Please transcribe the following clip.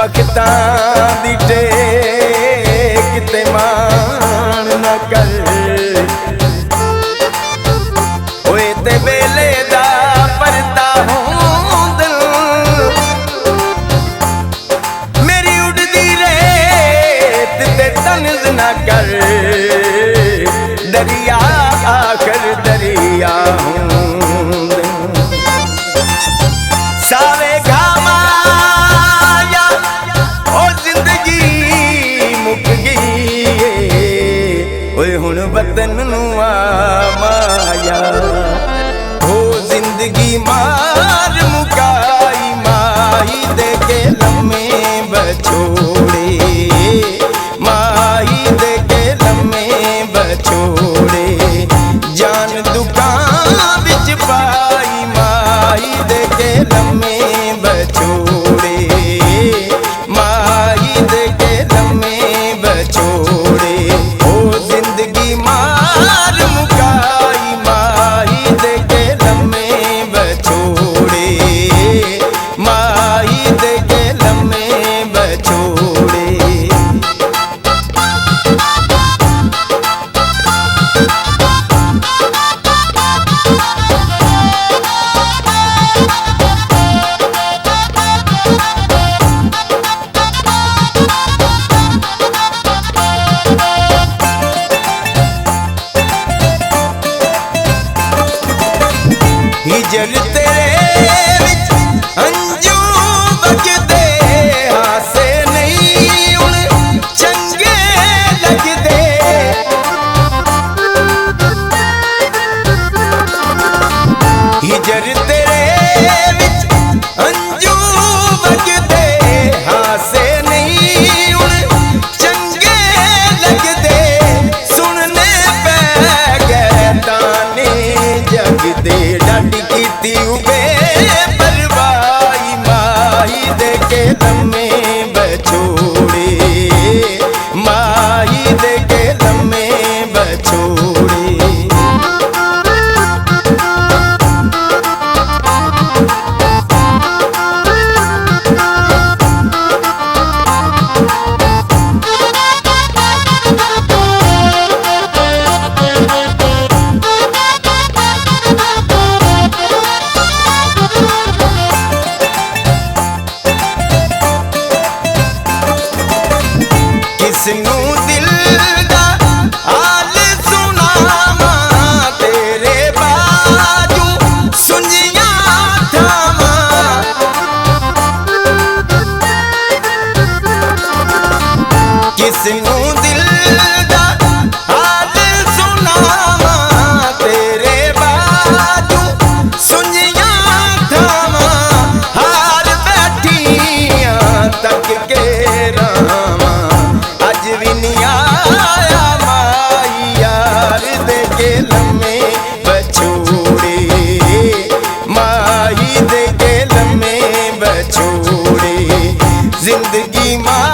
बखतां दी take ते मान न कर ओए ते वेले दा परता हूं दिल मेरी उड़दी रेत ते तन्ज न कर दरिया आखिर दरिया हूं सारे घामाया ओ जिंदगी मुक गई ओए हुण वतन नू आ माया ओ जिंदगी मार मुकाई माई दे के लम्मे बछोड़े माई दे के लम्मे बछोड़े जान दुकान बिच पाई माई दे के लम्मे बछोड़े माई दे के लम्मे बछोड़े ओ जिंदगी मार मुकाई माई दे के लम्मे बछोड़े माई दे के लम्मे बछोड़े हिजर तेरे विच अंजू बगदे हासे नहीं हुण चंगे लगदे हिजर तेरे विच अंजू बगदे हासे नहीं हुण चंगे लगदे सुनने पै गए ताने जगदे डट कीती उबे परवाई माई दे के लम्मे बछोड़े माई दे के लम्मे बछोड़े किसनू दिल दा हाल सुनावां तेरे बाजू सुनिया थावां किसनू दिल दा हाल सुनावां तेरे बाजू सुनिया थावां हार बैठियां तक के रावां अज भी नहीं आया माई यार दे के लम्मे बछोड़े माई दे के लम्मे बछोड़े जिंदगी माँ